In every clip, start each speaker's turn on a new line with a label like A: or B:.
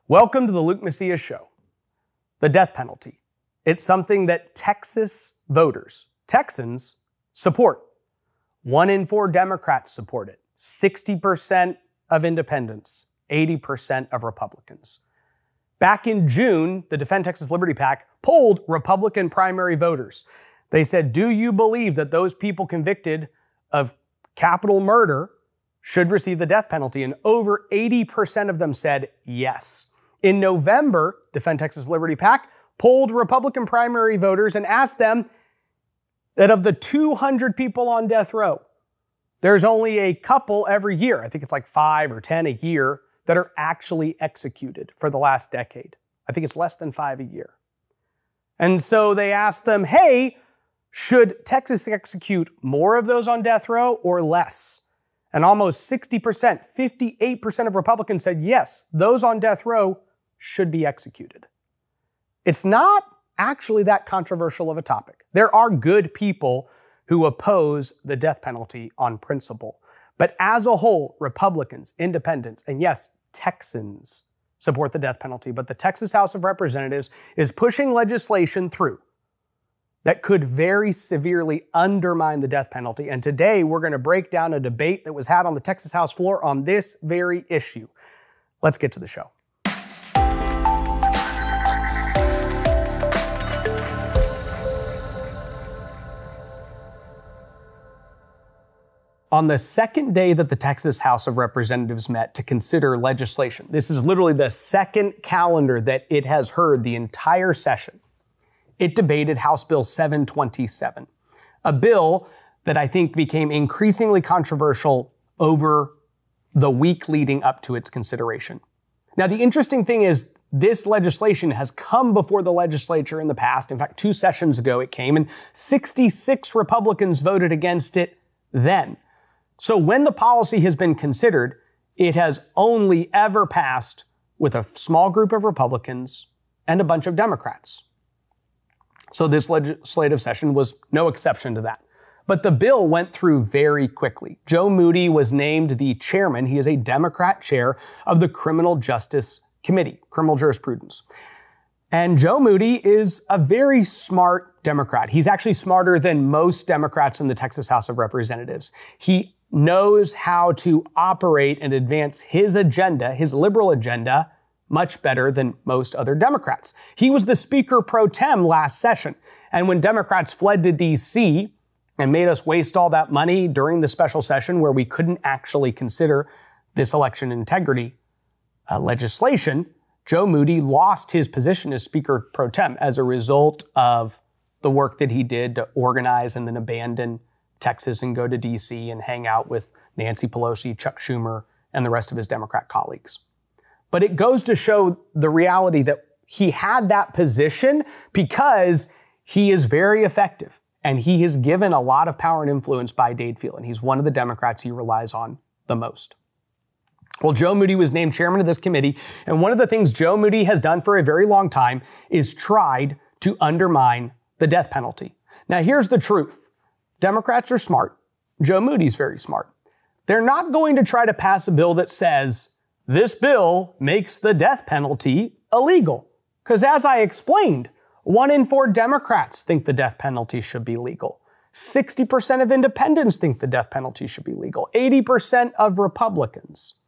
A: Welcome to the Luke Macias Show. The death penalty. It's something that Texas voters, Texans, support. 1 in 4 Democrats support it. 60% of independents, 80% of Republicans. Back in June, the Defend Texas Liberty PAC polled Republican primary voters. They said, do you believe that those people convicted of capital murder should receive the death penalty? And over 80% of them said yes. In November, Defend Texas Liberty PAC polled Republican primary voters and asked them that of the 200 people on death row, there's only a couple every year, I think it's like 5 or 10 a year, that are actually executed for the last decade. I think it's less than 5 a year. And so they asked them, hey, should Texas execute more of those on death row or less? And almost 60%, 58% of Republicans said, yes, those on death row should be executed. It's not actually that controversial of a topic. There are good people who oppose the death penalty on principle. But as a whole, Republicans, independents, and yes, Texans support the death penalty. But the Texas House of Representatives is pushing legislation through that could very severely undermine the death penalty. And today we're going to break down a debate that was had on the Texas House floor on this very issue. Let's get to the show. On the second day that the Texas House of Representatives met to consider legislation, this is literally the second calendar that it has heard the entire session, it debated House Bill 727, a bill that I think became increasingly controversial over the week leading up to its consideration. Now, the interesting thing is this legislation has come before the legislature in the past. In fact, 2 sessions ago it came, and 66 Republicans voted against it then. So when the policy has been considered, it has only ever passed with a small group of Republicans and a bunch of Democrats. So this legislative session was no exception to that. But the bill went through very quickly. Joe Moody was named the chairman. He is a Democrat chair of the Criminal Justice Committee, Criminal Jurisprudence. And Joe Moody is a very smart Democrat. He's actually smarter than most Democrats in the Texas House of Representatives. He knows how to operate and advance his agenda, his liberal agenda, much better than most other Democrats. He was the Speaker pro tem last session. And when Democrats fled to D.C. and made us waste all that money during the special session where we couldn't actually consider this election integrity legislation, Joe Moody lost his position as Speaker pro tem as a result of the work that he did to organize and then abandon Texas and go to D.C. and hang out with Nancy Pelosi, Chuck Schumer, and the rest of his Democrat colleagues. But it goes to show the reality that he had that position because he is very effective and he is given a lot of power and influence by Dade Field, and he's one of the Democrats he relies on the most. Well, Joe Moody was named chairman of this committee, and one of the things Joe Moody has done for a very long time is tried to undermine the death penalty. Now, here's the truth. Democrats are smart. Joe Moody's very smart. They're not going to try to pass a bill that says this bill makes the death penalty illegal. Because as I explained, 1 in 4 Democrats think the death penalty should be legal. 60% of independents think the death penalty should be legal. 80% of Republicans.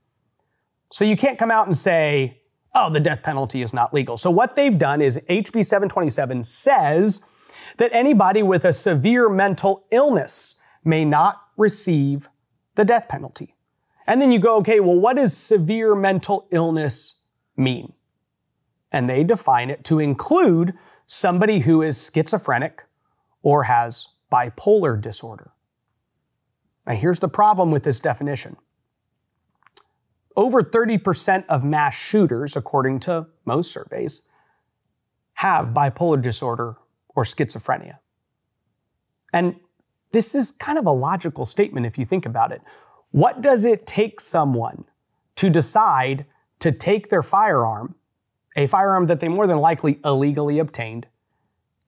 A: So you can't come out and say, oh, the death penalty is not legal. So what they've done is HB 727 says that anybody with a severe mental illness may not receive the death penalty. And then you go, okay, well, what does severe mental illness mean? And they define it to include somebody who is schizophrenic or has bipolar disorder. Now, here's the problem with this definition. Over 30% of mass shooters, according to most surveys, have bipolar disorder or schizophrenia. And this is kind of a logical statement if you think about it. What does it take someone to decide to take their firearm, a firearm that they more than likely illegally obtained,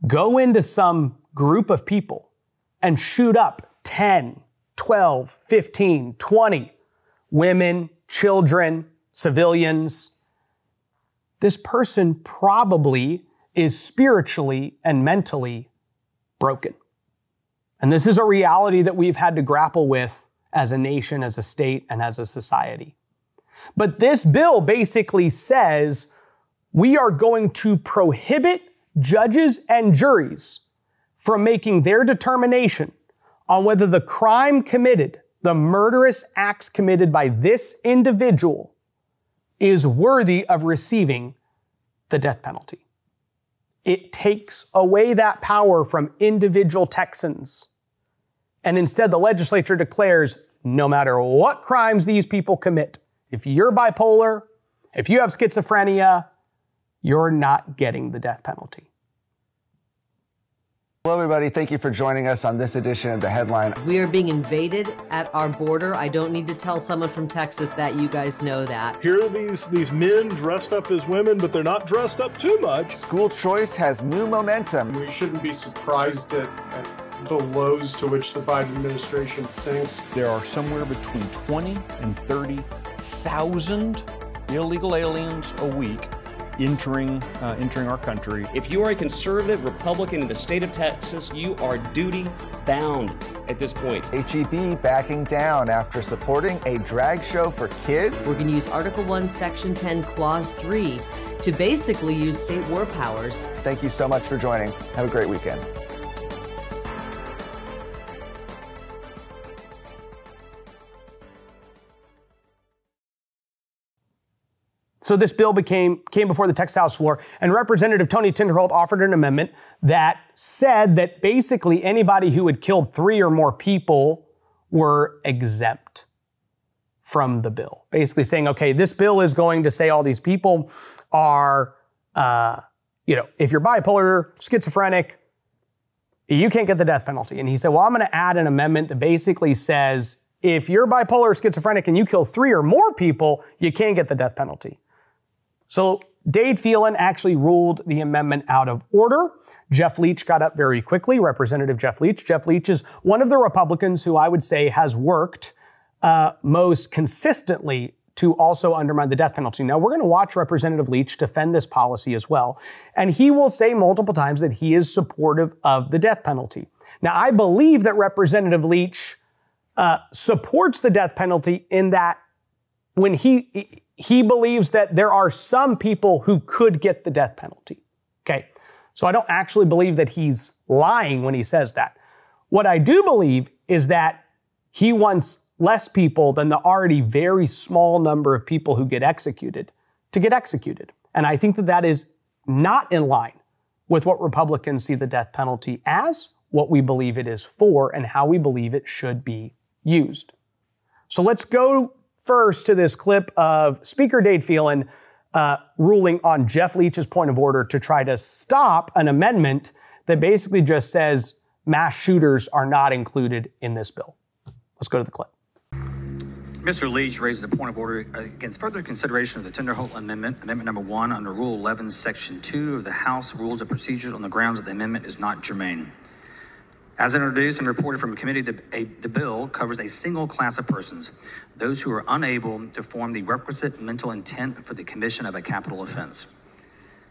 A: go into some group of people and shoot up 10, 12, 15, 20 women, children, civilians, this person probably is spiritually and mentally broken. And this is a reality that we've had to grapple with as a nation, as a state, and as a society. But this bill basically says we are going to prohibit judges and juries from making their determination on whether the crime committed, the murderous acts committed by this individual, is worthy of receiving the death penalty. It takes away that power from individual Texans. And instead, the legislature declares no matter what crimes these people commit, if you're bipolar, if you have schizophrenia, you're not getting the death penalty.
B: Hello, everybody. Thank you for joining us on this edition of The Headline.
C: We are being invaded at our border. I don't need to tell someone from Texas that. You guys know that.
D: Here are these men dressed up as women, but they're not dressed up too much.
B: School choice has new momentum.
E: We shouldn't be surprised at the lows to which the Biden administration sinks.
F: There are somewhere between 20 and 30,000 illegal aliens a week entering our country.
G: If you are a conservative Republican in the state of Texas, you are duty bound at this point.
B: HEB backing down after supporting a drag show for kids.
C: We're going to use Article 1, Section 10, Clause 3 to basically use state war powers.
B: Thank you so much for joining. Have a great weekend.
A: So this bill came before the Texas House floor, and Representative Tony Tinderholt offered an amendment that said that basically anybody who had killed 3 or more people were exempt from the bill. Basically saying, okay, this bill is going to say all these people are, if you're bipolar, schizophrenic, you can't get the death penalty. And he said, well, I'm going to add an amendment that basically says if you're bipolar or schizophrenic and you kill 3 or more people, you can't get the death penalty. So Dade Phelan actually ruled the amendment out of order. Jeff Leach got up very quickly, Representative Jeff Leach. Jeff Leach is one of the Republicans who I would say has worked most consistently to also undermine the death penalty. Now, we're going to watch Representative Leach defend this policy as well, and he will say multiple times that he is supportive of the death penalty. Now, I believe that Representative Leach supports the death penalty in that when he believes that there are some people who could get the death penalty. Okay, so I don't actually believe that he's lying when he says that. What I do believe is that he wants less people than the already very small number of people who get executed to get executed. And I think that that is not in line with what Republicans see the death penalty as, what we believe it is for, and how we believe it should be used. So let's go first to this clip of Speaker Dade Phelan ruling on Jeff Leach's point of order to try to stop an amendment that basically just says mass shooters are not included in this bill. Let's go to the clip.
H: Mr. Leach raises a point of order against further consideration of the Tinderholt Amendment, Amendment number 1 under Rule 11, Section 2 of the House Rules of Procedure on the grounds that the amendment is not germane. As introduced and reported from a committee, the bill covers a single class of persons, those who are unable to form the requisite mental intent for the commission of a capital offense.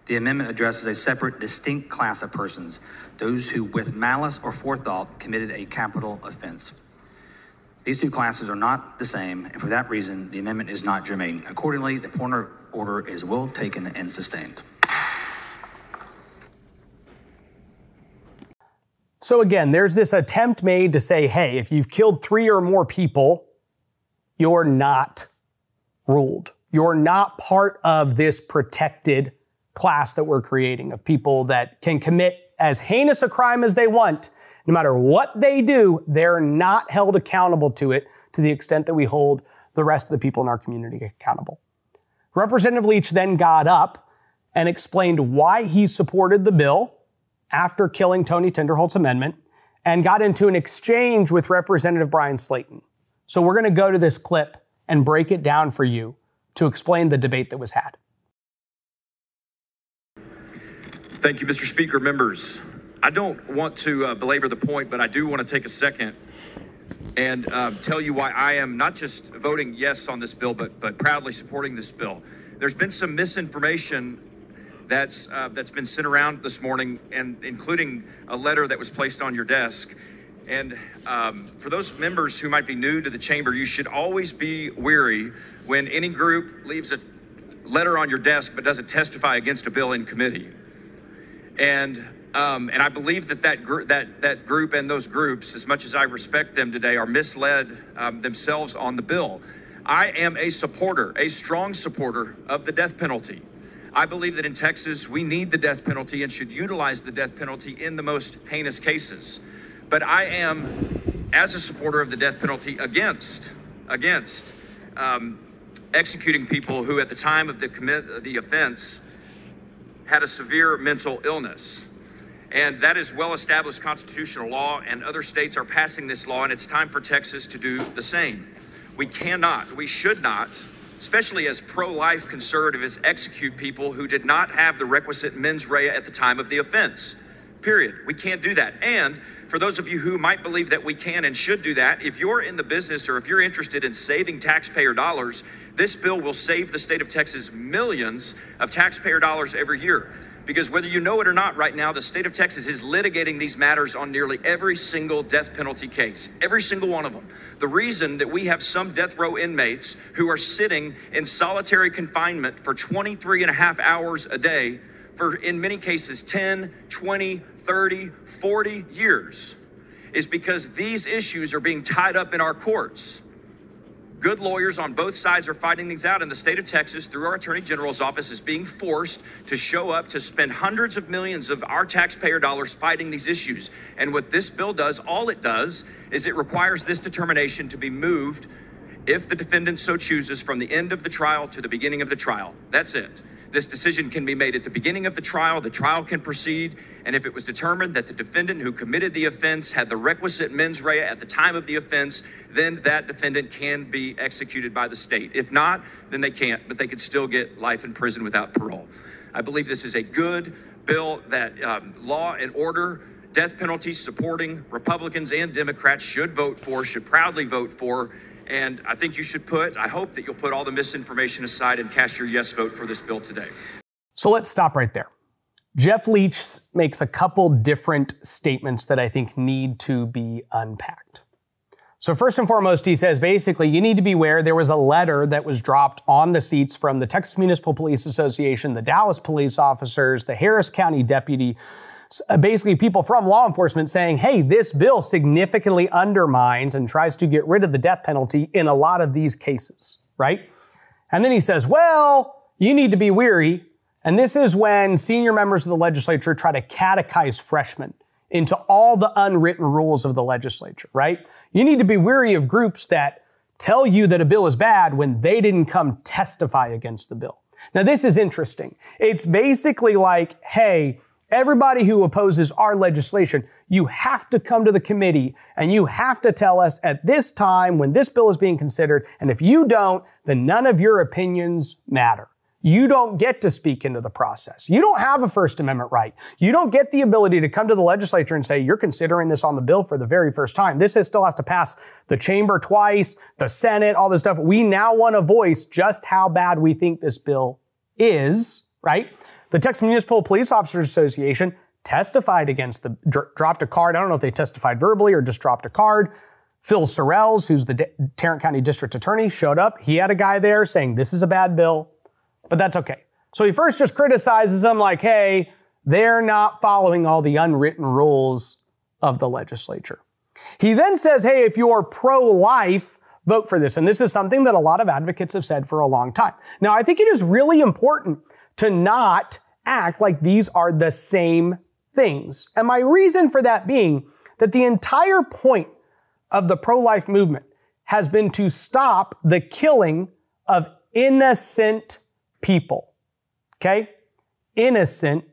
H: The amendment addresses a separate, distinct class of persons, those who, with malice or forethought, committed a capital offense. These two classes are not the same, and for that reason, the amendment is not germane. Accordingly, the point of order is well taken and sustained.
A: So again, there's this attempt made to say, hey, if you've killed 3 or more people, you're not ruled. You're not part of this protected class that we're creating of people that can commit as heinous a crime as they want. No matter what they do, they're not held accountable to it to the extent that we hold the rest of the people in our community accountable. Representative Leach then got up and explained why he supported the bill after killing Tony Tinderholt's amendment and got into an exchange with Representative Brian Slayton. So we're going to go to this clip and break it down for you to explain the debate that was had.
I: Thank you, Mr. Speaker. Members, I don't want to belabor the point, but I do want to take a second and tell you why I am not just voting yes on this bill, but proudly supporting this bill. There's been some misinformation that's been sent around this morning, and including a letter that was placed on your desk. And for those members who might be new to the chamber, you should always be wary when any group leaves a letter on your desk but doesn't testify against a bill in committee. And I believe that group and those groups, as much as I respect them today, are misled themselves on the bill. I am a supporter, a strong supporter of the death penalty. I believe that in Texas, we need the death penalty and should utilize the death penalty in the most heinous cases. But I am, as a supporter of the death penalty, against executing people who at the time of the offense had a severe mental illness. And that is well-established constitutional law, and other states are passing this law, and it's time for Texas to do the same. We should not, especially as pro-life conservatives, execute people who did not have the requisite mens rea at the time of the offense. Period. We can't do that. And for those of you who might believe that we can and should do that, if you're in the business or if you're interested in saving taxpayer dollars, this bill will save the state of Texas millions of taxpayer dollars every year. Because whether you know it or not right now, the state of Texas is litigating these matters on nearly every single death penalty case, every single one of them. The reason that we have some death row inmates who are sitting in solitary confinement for 23 and a half hours a day for, in many cases, 10, 20, 30, 40 years is because these issues are being tied up in our courts. Good lawyers on both sides are fighting these out, and the state of Texas, through our Attorney General's office, is being forced to show up to spend hundreds of millions of our taxpayer dollars fighting these issues. And what this bill does, all it does, is it requires this determination to be moved, if the defendant so chooses, from the end of the trial to the beginning of the trial. That's it. This decision can be made at the beginning of the trial can proceed, and if it was determined that the defendant who committed the offense had the requisite mens rea at the time of the offense, then that defendant can be executed by the state. If not, then they can't, but they could still get life in prison without parole. I believe this is a good bill that law and order, death penalty supporting Republicans and Democrats should vote for, should proudly vote for. And I think I hope that you'll put all the misinformation aside and cast your yes vote for this bill today.
A: So let's stop right there. Jeff Leach makes a couple different statements that I think need to be unpacked. So first and foremost, he says basically you need to be aware there was a letter that was dropped on the seats from the Texas Municipal Police Association, the Dallas police officers, the Harris County deputy, basically people from law enforcement saying, hey, this bill significantly undermines and tries to get rid of the death penalty in a lot of these cases, right? And then he says, well, you need to be wary. And this is when senior members of the legislature try to catechize freshmen into all the unwritten rules of the legislature, right? You need to be wary of groups that tell you that a bill is bad when they didn't come testify against the bill. Now, this is interesting. It's basically like, hey, everybody who opposes our legislation, you have to come to the committee and you have to tell us at this time when this bill is being considered. And if you don't, then none of your opinions matter. You don't get to speak into the process. You don't have a First Amendment right. You don't get the ability to come to the legislature and say, you're considering this on the bill for the very first time. This still has to pass the chamber twice, the Senate, all this stuff. We now want to voice just how bad we think this bill is, right? The Texas Municipal Police Officers Association testified against dropped a card. I don't know if they testified verbally or just dropped a card. Phil Sorrells, who's the Tarrant County District Attorney, showed up. He had a guy there saying, this is a bad bill, but that's okay. So he first just criticizes them like, hey, they're not following all the unwritten rules of the legislature. He then says, hey, if you're pro-life, vote for this. And this is something that a lot of advocates have said for a long time. Now, I think it is really important to not act like these are the same things. And my reason for that being that the entire point of the pro-life movement has been to stop the killing of innocent people. Okay? Innocent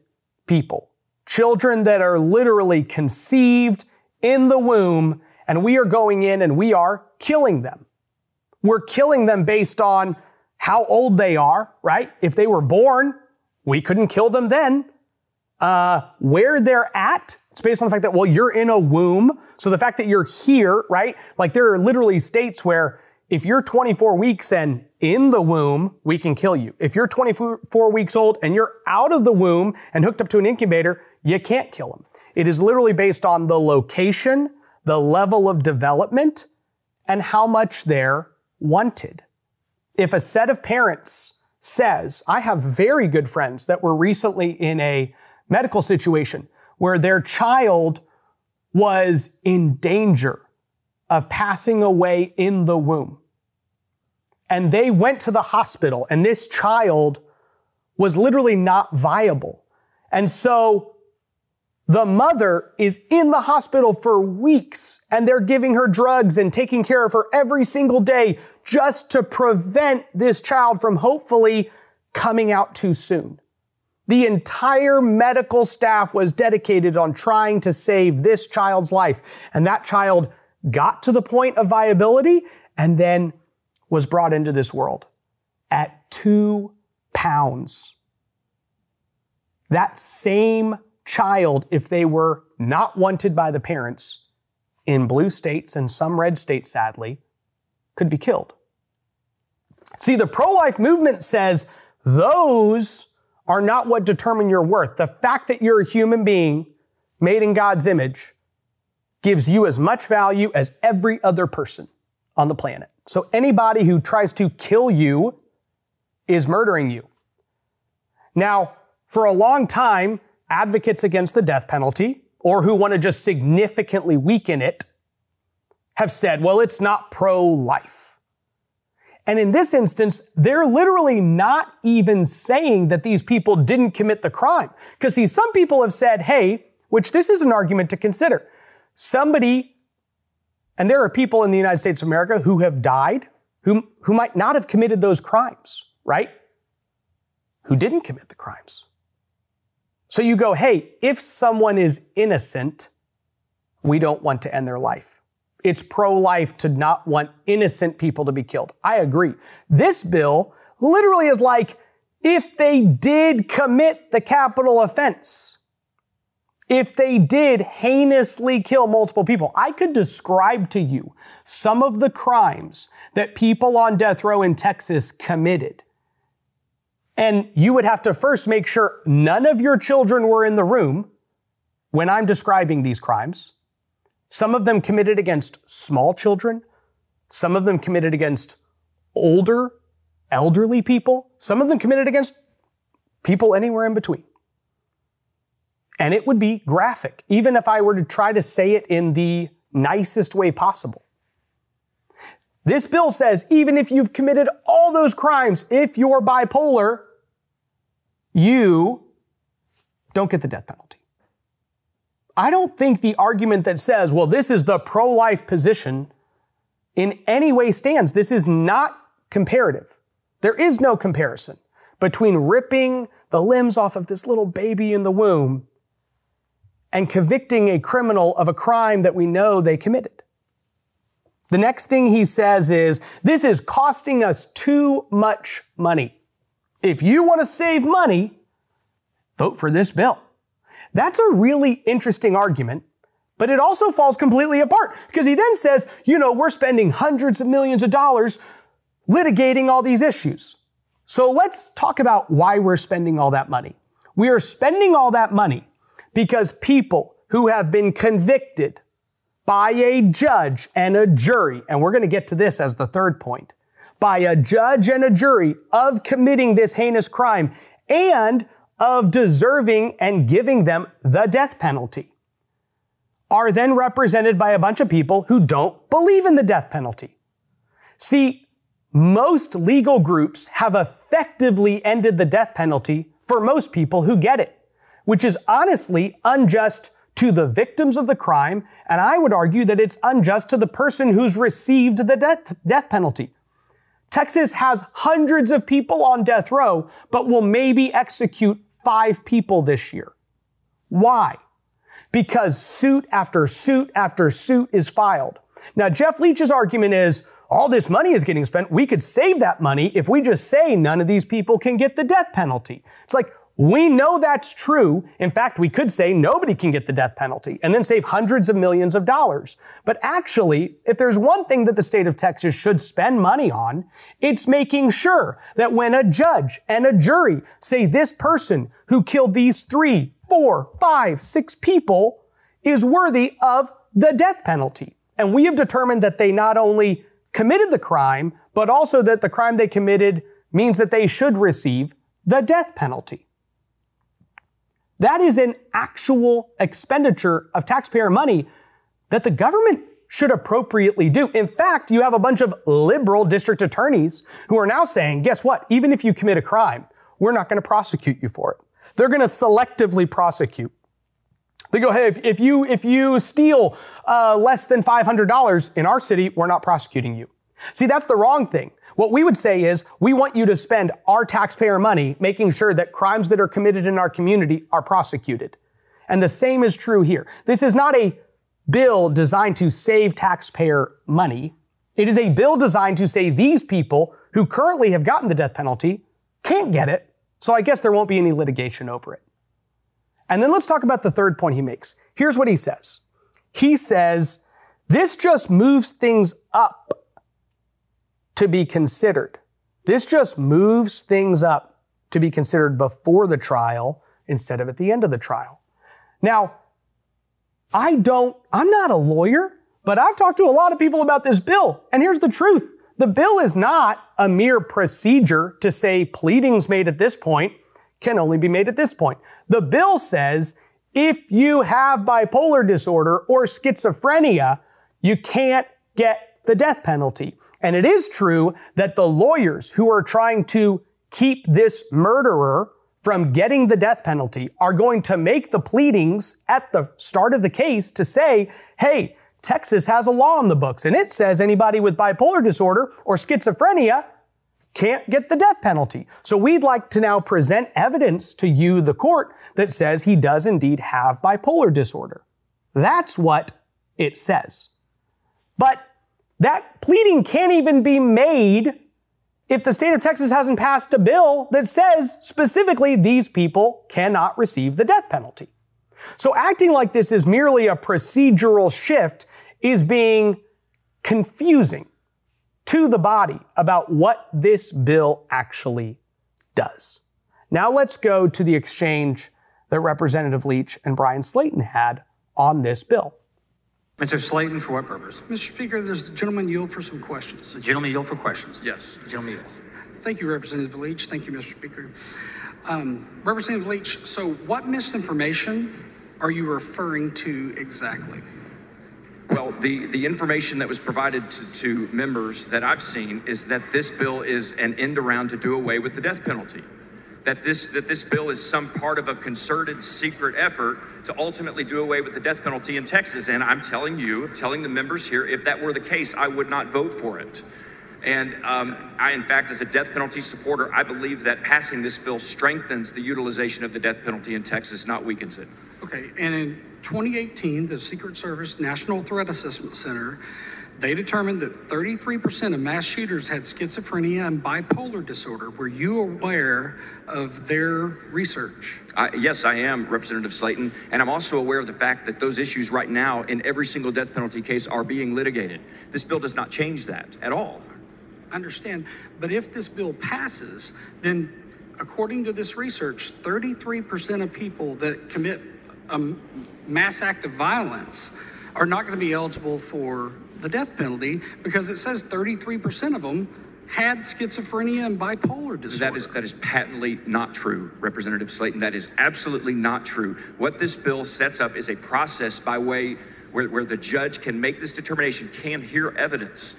A: people. Children that are literally conceived in the womb, and we are going in and we are killing them. We're killing them based on how old they are, right? If they were born, we couldn't kill them then. Where they're at, it's based on the fact that, well, you're in a womb. So the fact that you're here, right? Like there are literally states where if you're 24 weeks and in the womb, we can kill you. If you're 24 weeks old and you're out of the womb and hooked up to an incubator, you can't kill them. It is literally based on the location, the level of development, and how much they're wanted. If a set of parents says, I have very good friends that were recently in a medical situation where their child was in danger of passing away in the womb. And they went to the hospital and this child was literally not viable. And so the mother is in the hospital for weeks and they're giving her drugs and taking care of her every single day just to prevent this child from hopefully coming out too soon. The entire medical staff was dedicated on trying to save this child's life. And that child got to the point of viability and then was brought into this world at 2 pounds. That same child, if they were not wanted by the parents in blue states and some red states, sadly, could be killed. See, the pro-life movement says those are not what determine your worth. The fact that you're a human being made in God's image gives you as much value as every other person on the planet. So anybody who tries to kill you is murdering you. Now, for a long time, advocates against the death penalty, or who want to just significantly weaken it, have said, well, it's not pro-life. And in this instance, they're literally not even saying that these people didn't commit the crime. Because see, some people have said, hey, which this is an argument to consider. Somebody, and there are people in the United States of America who have died, who might not have committed those crimes, right? Who didn't commit the crimes. So you go, hey, if someone is innocent, we don't want to end their life. It's pro-life to not want innocent people to be killed. I agree. This bill literally is like, if they did commit the capital offense, if they did heinously kill multiple people, I could describe to you some of the crimes that people on death row in Texas committed. And you would have to first make sure none of your children were in the room when I'm describing these crimes. Some of them committed against small children. Some of them committed against older, elderly people. Some of them committed against people anywhere in between. And it would be graphic, even if I were to try to say it in the nicest way possible. This bill says even if you've committed all those crimes, if you're bipolar, you don't get the death penalty. I don't think the argument that says, well, this is the pro-life position in any way stands. This is not comparative. There is no comparison between ripping the limbs off of this little baby in the womb and convicting a criminal of a crime that we know they committed. The next thing he says is, this is costing us too much money. If you want to save money, vote for this bill. That's a really interesting argument, but it also falls completely apart because he then says, we're spending hundreds of millions of dollars litigating all these issues. So let's talk about why we're spending all that money. We are spending all that money because people who have been convicted by a judge and a jury, and we're going to get to this as the third point, by a judge and a jury of committing this heinous crime and of deserving and giving them the death penalty, are then represented by a bunch of people who don't believe in the death penalty. See, most legal groups have effectively ended the death penalty for most people who get it, which is honestly unjust to the victims of the crime, and I would argue that it's unjust to the person who's received the death penalty. Texas has hundreds of people on death row, but will maybe execute 5 people this year. Why? Because suit after suit after suit is filed. Now, Jeff Leach's argument is, all this money is getting spent. We could save that money if we just say none of these people can get the death penalty. It's like, We know that's true. In fact, we could say nobody can get the death penalty and then save hundreds of millions of dollars. But actually, if there's one thing that the state of Texas should spend money on, it's making sure that when a judge and a jury say this person who killed these 3, 4, 5, 6 people is worthy of the death penalty. And we have determined that they not only committed the crime, but also that the crime they committed means that they should receive the death penalty. That is an actual expenditure of taxpayer money that the government should appropriately do. In fact, you have a bunch of liberal district attorneys who are now saying, guess what? Even if you commit a crime, we're not going to prosecute you for it. They're going to selectively prosecute. They go, hey, if you steal less than $500 in our city, we're not prosecuting you. See, that's the wrong thing. What we would say is we want you to spend our taxpayer money making sure that crimes that are committed in our community are prosecuted. And the same is true here. This is not a bill designed to save taxpayer money. It is a bill designed to say these people who currently have gotten the death penalty can't get it. So I guess there won't be any litigation over it. And then let's talk about the third point he makes. Here's what he says. He says, this just moves things up to be considered. This just moves things up to be considered before the trial instead of at the end of the trial. Now, I'm not a lawyer, but I've talked to a lot of people about this bill. And here's the truth. The bill is not a mere procedure to say pleadings made at this point can only be made at this point. The bill says if you have bipolar disorder or schizophrenia, you can't get the death penalty. And it is true that the lawyers who are trying to keep this murderer from getting the death penalty are going to make the pleadings at the start of the case to say, hey, Texas has a law on the books and it says anybody with bipolar disorder or schizophrenia can't get the death penalty. So we'd like to now present evidence to you, the court, that says he does indeed have bipolar disorder. That's what it says. But that pleading can't even be made if the state of Texas hasn't passed a bill that says specifically these people cannot receive the death penalty. So acting like this is merely a procedural shift is being confusing to the body about what this bill actually does. Now let's go to the exchange that Representative Leach and Brian Slayton had on this bill.
H: Mr. Slayton, for what purpose?
J: Mr. Speaker, does the gentleman yield for some questions?
H: The gentleman yield for questions.
I: Yes.
H: The gentleman yields.
J: Thank you, Representative Leach. Thank you, Mr. Speaker. Representative Leach, so what misinformation are you referring to exactly?
I: Well, the information that was provided to members that I've seen is that this bill is an end around to do away with the death penalty. That this bill is some part of a concerted, secret effort to ultimately do away with the death penalty in Texas. And I'm telling the members here, if that were the case, I would not vote for it. And I, in fact, as a death penalty supporter, I believe that passing this bill strengthens the utilization of the death penalty in Texas, not weakens it.
J: Okay, and in 2018, the Secret Service National Threat Assessment Center, they determined that 33% of mass shooters had schizophrenia and bipolar disorder. Were you aware of their research?
I: Yes, I am, Representative Slayton, and I'm also aware of the fact that those issues right now in every single death penalty case are being litigated. This bill does not change that at all.
J: I understand, but if this bill passes, then according to this research, 33% of people that commit a mass act of violence are not going to be eligible for the death penalty because it says 33% of them had schizophrenia and bipolar disorder.
I: That is patently not true, Representative Slayton. That is absolutely not true. What this bill sets up is a process by way where the judge can make this determination, can hear evidence.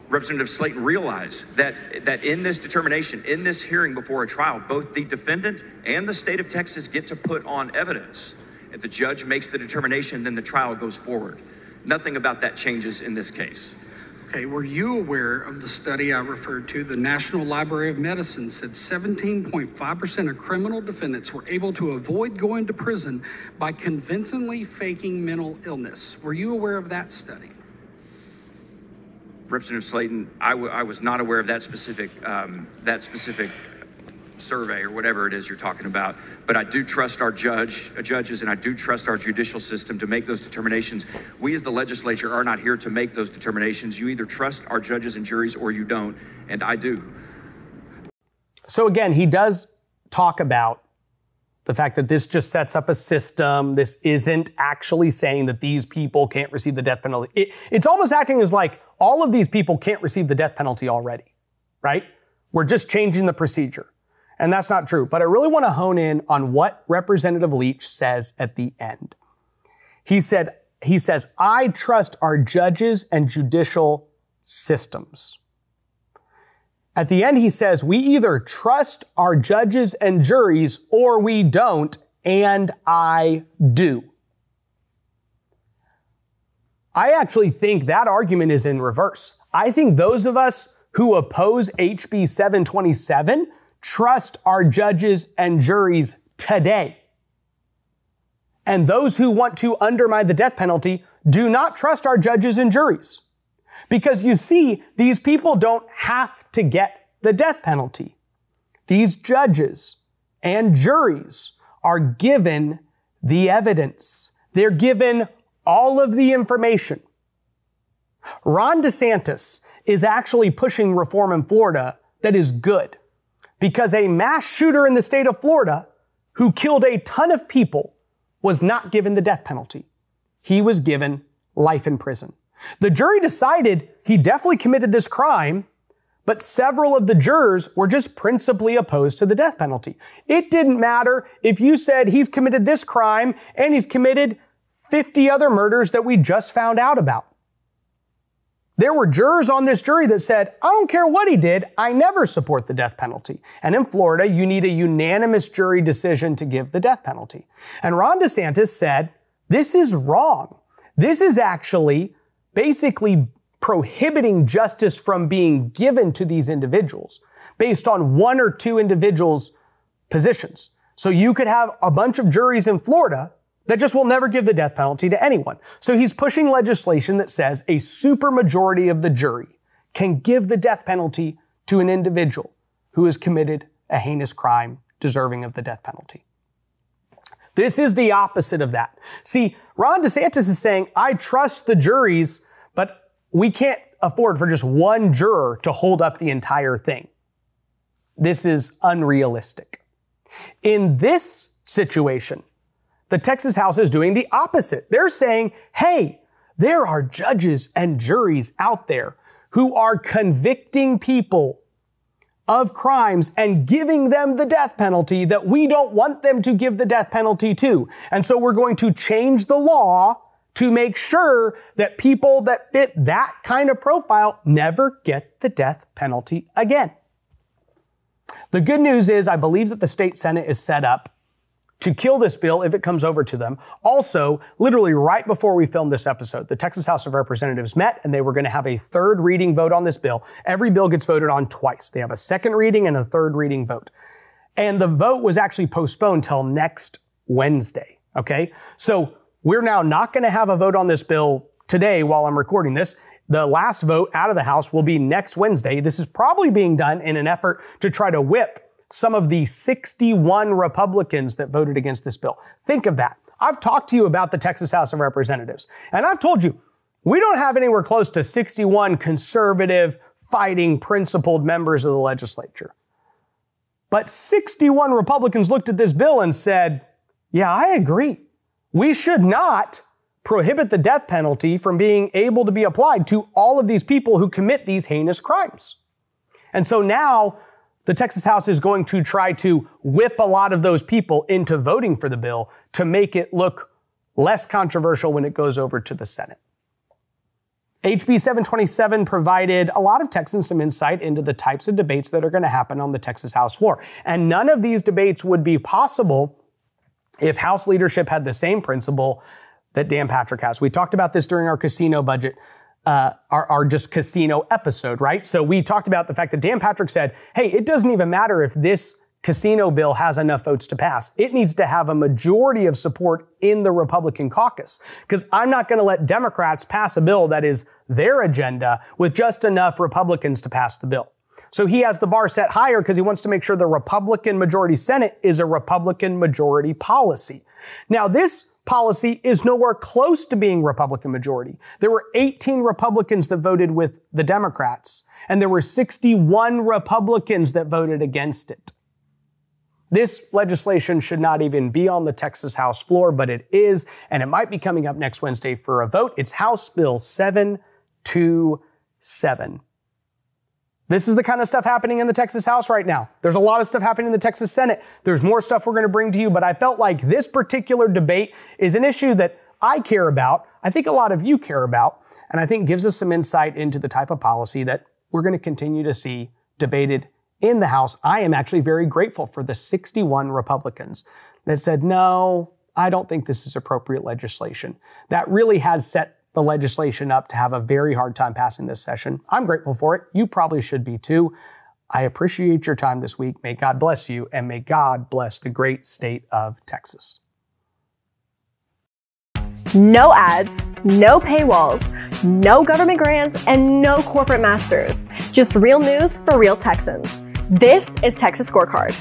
I: Representative Slayton realized that in this determination, in this hearing before a trial, both the defendant and the state of Texas get to put on evidence. If the judge makes the determination, then the trial goes forward. Nothing about that changes in this case.
J: Okay, were you aware of the study I referred to? The National Library of Medicine said 17.5% of criminal defendants were able to avoid going to prison by convincingly faking mental illness. Were you aware of that study?
I: Representative Slayton, I was not aware of that specific survey or whatever it is you're talking about. But I do trust our judges, and I do trust our judicial system to make those determinations. We as the legislature are not here to make those determinations. You either trust our judges and juries or you don't, and I do.
A: So again, he does talk about the fact that this just sets up a system. This isn't actually saying that these people can't receive the death penalty. It's almost acting as like all of these people can't receive the death penalty already, right? We're just changing the procedure. And that's not true. But I really want to hone in on what Representative Leach says at the end. He says, I trust our judges and judicial systems. At the end, he says, we either trust our judges and juries or we don't, and I do. I actually think that argument is in reverse. I think those of us who oppose HB 727 trust our judges and juries today. And those who want to undermine the death penalty do not trust our judges and juries. Because you see, these people don't have to get the death penalty. These judges and juries are given the evidence. They're given all of the information. Ron DeSantis is actually pushing reform in Florida that is good, because a mass shooter in the state of Florida who killed a ton of people was not given the death penalty. He was given life in prison. The jury decided he definitely committed this crime, but several of the jurors were just principally opposed to the death penalty. It didn't matter if you said he's committed this crime and he's committed 50 other murders that we just found out about. There were jurors on this jury that said, I don't care what he did, I never support the death penalty. And in Florida, you need a unanimous jury decision to give the death penalty. And Ron DeSantis said, this is wrong. This is actually basically prohibiting justice from being given to these individuals based on one or two individuals' positions. So you could have a bunch of juries in Florida that just will never give the death penalty to anyone. So he's pushing legislation that says a supermajority of the jury can give the death penalty to an individual who has committed a heinous crime deserving of the death penalty. This is the opposite of that. See, Ron DeSantis is saying, I trust the juries, but we can't afford for just one juror to hold up the entire thing. This is unrealistic. In this situation, the Texas House is doing the opposite. They're saying, hey, there are judges and juries out there who are convicting people of crimes and giving them the death penalty that we don't want them to give the death penalty to. And so we're going to change the law to make sure that people that fit that kind of profile never get the death penalty again. The good news is I believe that the state Senate is set up to kill this bill if it comes over to them. Also, literally right before we filmed this episode, the Texas House of Representatives met and they were going to have a third reading vote on this bill. Every bill gets voted on twice. They have a second reading and a third reading vote. And the vote was actually postponed till next Wednesday. Okay. So we're now not going to have a vote on this bill today while I'm recording this. The last vote out of the House will be next Wednesday. This is probably being done in an effort to try to whip some of the 61 Republicans that voted against this bill. Think of that. I've talked to you about the Texas House of Representatives, and I've told you, we don't have anywhere close to 61 conservative, fighting, principled members of the legislature. But 61 Republicans looked at this bill and said, yeah, I agree. We should not prohibit the death penalty from being able to be applied to all of these people who commit these heinous crimes. And so now the Texas House is going to try to whip a lot of those people into voting for the bill to make it look less controversial when it goes over to the Senate. HB 727 provided a lot of Texans some insight into the types of debates that are going to happen on the Texas House floor. And none of these debates would be possible if House leadership had the same principle that Dan Patrick has. We talked about this during our casino budget, our just casino episode, right? So we talked about the fact that Dan Patrick said, hey, it doesn't even matter if this casino bill has enough votes to pass. It needs to have a majority of support in the Republican caucus, because I'm not going to let Democrats pass a bill that is their agenda with just enough Republicans to pass the bill. So he has the bar set higher because he wants to make sure the Republican majority Senate is a Republican majority policy. Now, this policy is nowhere close to being Republican majority. There were 18 Republicans that voted with the Democrats, and there were 61 Republicans that voted against it. This legislation should not even be on the Texas House floor, but it is, and it might be coming up next Wednesday for a vote. It's House Bill 727. This is the kind of stuff happening in the Texas House right now. There's a lot of stuff happening in the Texas Senate. There's more stuff we're going to bring to you, but I felt like this particular debate is an issue that I care about, I think a lot of you care about, and I think gives us some insight into the type of policy that we're going to continue to see debated in the House. I am actually very grateful for the 61 Republicans that said, no, I don't think this is appropriate legislation. That really has set the legislation up to have a very hard time passing this session. I'm grateful for it. You probably should be too. I appreciate your time this week. May God bless you, and may God bless the great state of Texas.
K: No ads, no paywalls, no government grants, and no corporate masters. Just real news for real Texans. This is Texas Scorecard.